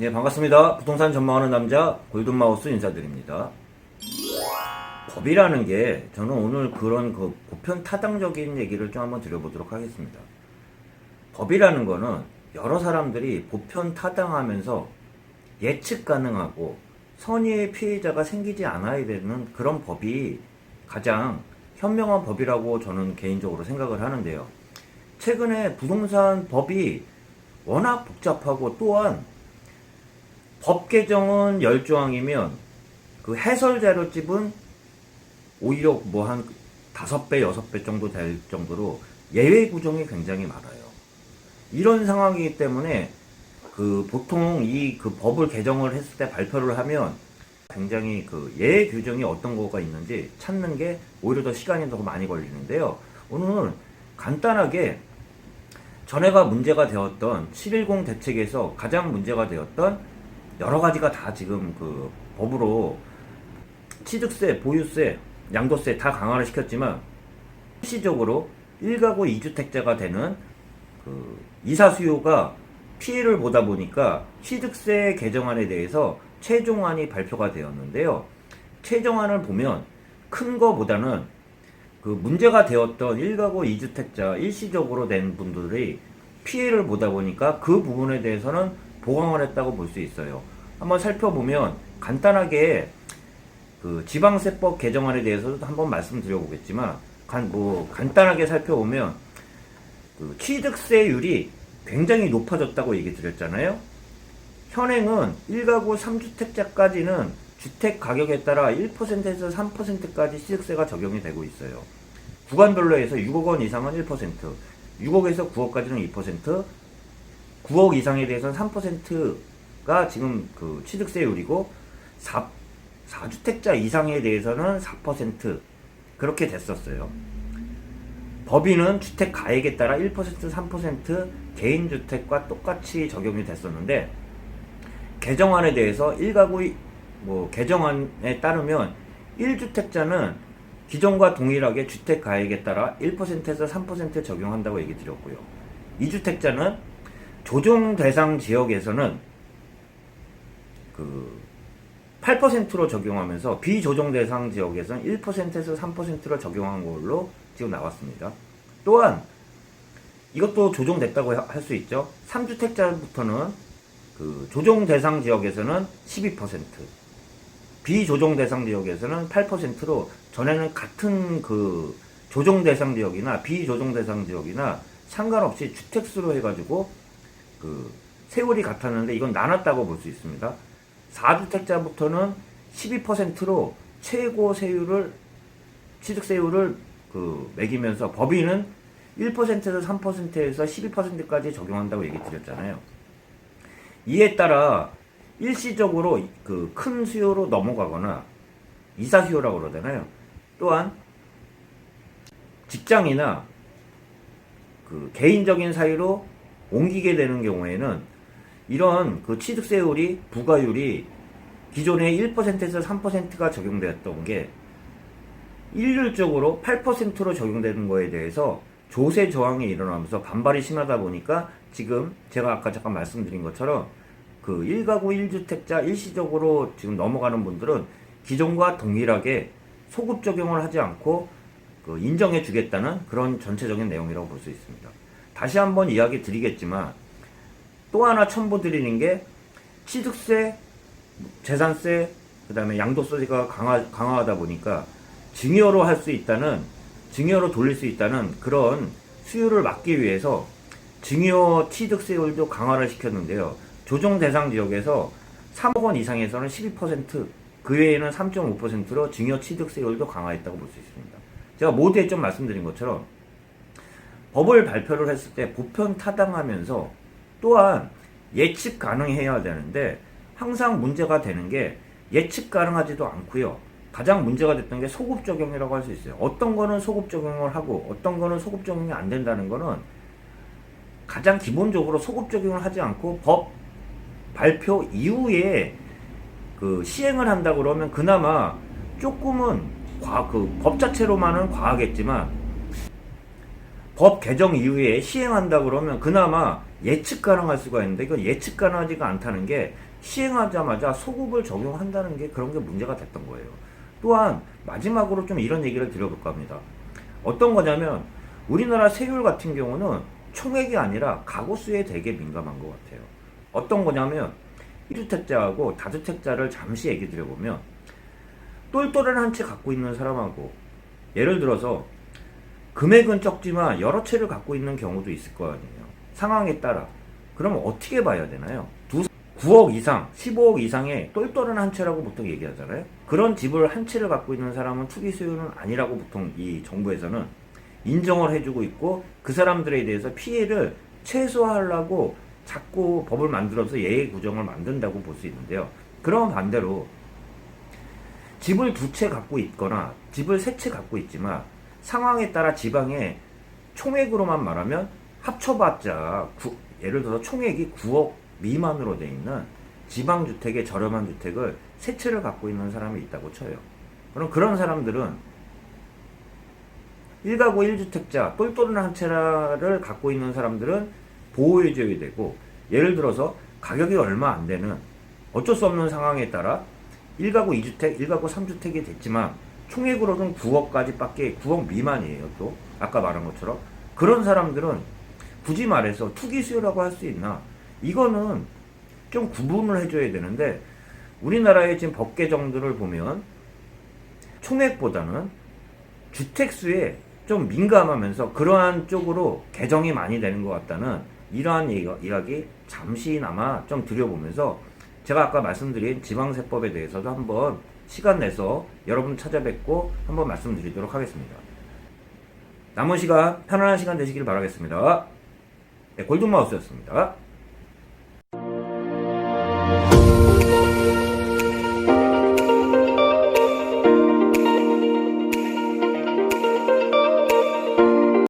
네, 반갑습니다. 부동산 전망하는 남자 골든마우스 인사드립니다. 법이라는 게 저는 오늘 그런 보편 타당적인 얘기를 좀 한번 드려보도록 하겠습니다. 법이라는 거는 여러 사람들이 보편 타당하면서 예측 가능하고 선의의 피해자가 생기지 않아야 되는 그런 법이 가장 현명한 법이라고 저는 개인적으로 생각을 하는데요. 최근에 부동산 법이 워낙 복잡하고 또한 법 개정은 10조항이면 그 해설 자료집은 오히려 뭐 한 5배, 6배 정도 될 정도로 예외 구정이 굉장히 많아요. 이런 상황이기 때문에 보통 그 법을 개정을 했을 때 발표를 하면 굉장히 예외 규정이 어떤 거가 있는지 찾는 게 오히려 더 시간이 더 많이 걸리는데요. 오늘 간단하게 전에가 문제가 되었던 7.10 대책에서 가장 문제가 되었던 여러 가지가 다 지금 법으로 취득세, 보유세, 양도세 다 강화를 시켰지만 실질적으로 1가구 2주택자가 되는 이사 수요가 피해를 보다 보니까 취득세 개정안에 대해서 최종안이 발표가 되었는데요. 최종안을 보면 큰 거보다는 문제가 되었던 1가구 2주택자 일시적으로 된 분들이 피해를 보다 보니까 그 부분에 대해서는 보강을 했다고 볼 수 있어요. 한번 살펴보면 간단하게 지방세법 개정안에 대해서도 한번 말씀드려보겠지만 간단하게 살펴보면 취득세율이 굉장히 높아졌다고 얘기 드렸잖아요. 현행은 1가구 3주택자까지는 주택 가격에 따라 1%에서 3%까지 취득세가 적용이 되고 있어요. 구간별로 해서 6억 원 이상은 1%, 6억에서 9억까지는 2%, 9억 이상에 대해서는 3%가 지금 취득세율이고 4주택자 이상에 대해서는 4% 그렇게 됐었어요. 법인은 주택 가액에 따라 1%, 3% 개인주택과 똑같이 적용이 됐었는데 개정안에 대해서 1가구 개정안에 따르면 1주택자는 기존과 동일하게 주택 가액에 따라 1%에서 3% 적용한다고 얘기 드렸고요. 2주택자는 조정 대상 지역에서는 8%로 적용하면서 비조정 대상 지역에서는 1%에서 3%로 적용한 걸로 지금 나왔습니다. 또한 이것도 조정됐다고 할 수 있죠. 3주택자부터는 조정 대상 지역에서는 12%, 비조정 대상 지역에서는 8%로 전에는 같은 조정 대상 지역이나 비조정 대상 지역이나 상관없이 주택수로 해가지고 세율이 같았는데 이건 나눴다고 볼 수 있습니다. 4주택자부터는 12%로 최고 취득세율을 매기면서 법인은 1%에서 3%에서 12%까지 적용한다고 얘기 드렸잖아요. 이에 따라 일시적으로 큰 수요로 넘어가거나 이사 수요라고 그러잖아요. 또한 직장이나 개인적인 사유로 옮기게 되는 경우에는 이런 취득세율이 부과율이 기존에 1%에서 3%가 적용되었던 게 일률적으로 8%로 적용되는 거에 대해서 조세 저항이 일어나면서 반발이 심하다 보니까 지금 제가 아까 잠깐 말씀드린 것처럼 1가구 1주택자 일시적으로 지금 넘어가는 분들은 기존과 동일하게 소급 적용을 하지 않고 인정해 주겠다는 그런 전체적인 내용이라고 볼 수 있습니다. 다시 한번 이야기 드리겠지만 또 하나 첨부드리는 게 취득세, 재산세, 그 다음에 양도세가 강화하다 보니까 증여로 돌릴 수 있다는 그런 수요를 막기 위해서 증여 취득세율도 강화를 시켰는데요. 조정 대상 지역에서 3억 원 이상에서는 12%, 그 외에는 3.5%로 증여 취득세율도 강화했다고 볼 수 있습니다. 제가 모두에 좀 말씀드린 것처럼 법을 발표를 했을 때 보편 타당하면서 또한 예측 가능해야 되는데 항상 문제가 되는 게 예측 가능하지도 않고요. 가장 문제가 됐던 게 소급 적용이라고 할 수 있어요. 어떤 거는 소급 적용을 하고 어떤 거는 소급 적용이 안 된다는 거는 가장 기본적으로 소급 적용을 하지 않고 법 발표 이후에 시행을 한다 그러면 그나마 조금은 법 자체로만은 과하겠지만 법 개정 이후에 시행한다 그러면 그나마 예측 가능할 수가 있는데 이건 예측 가능하지가 않다는 게 시행하자마자 소급을 적용한다는 게 그런 게 문제가 됐던 거예요. 또한 마지막으로 좀 이런 얘기를 드려볼까 합니다. 어떤 거냐면 우리나라 세율 같은 경우는 총액이 아니라 가구 수에 되게 민감한 것 같아요. 어떤 거냐면 1주택자하고 다주택자를 잠시 얘기 드려보면 똘똘한 한 채 갖고 있는 사람하고 예를 들어서 금액은 적지만 여러 채를 갖고 있는 경우도 있을 거 아니에요. 상황에 따라. 그럼 어떻게 봐야 되나요? 9억 이상, 15억 이상의 똘똘한 한 채라고 보통 얘기하잖아요. 그런 집을 한 채를 갖고 있는 사람은 투기 수요는 아니라고 보통 이 정부에서는 인정을 해주고 있고 그 사람들에 대해서 피해를 최소화하려고 자꾸 법을 만들어서 예외 구정을 만든다고 볼 수 있는데요. 그럼 반대로 집을 2채 갖고 있거나 집을 3채 갖고 있지만 상황에 따라 지방에 총액으로만 말하면 합쳐봤자 예를 들어서 총액이 9억 미만으로 돼 있는 지방주택의 저렴한 주택을 3채를 갖고 있는 사람이 있다고 쳐요. 그럼 그런 사람들은 1가구 1주택자 똘똘한 한 채를 갖고 있는 사람들은 보호해줘야 되고 예를 들어서 가격이 얼마 안 되는 어쩔 수 없는 상황에 따라 1가구 2주택, 1가구 3주택이 됐지만 총액으로는 9억 미만이에요. 또 아까 말한 것처럼 그런 사람들은 굳이 말해서 투기 수요라고 할 수 있나? 이거는 좀 구분을 해줘야 되는데 우리나라의 지금 법 개정들을 보면 총액보다는 주택수에 좀 민감하면서 그러한 쪽으로 개정이 많이 되는 것 같다는 이러한 이야기 잠시나마 좀 드려보면서 제가 아까 말씀드린 지방세법에 대해서도 한번 시간 내서 여러분 찾아뵙고 한번 말씀드리도록 하겠습니다. 남은 시간 편안한 시간 되시길 바라겠습니다. 네, 골든마우스였습니다.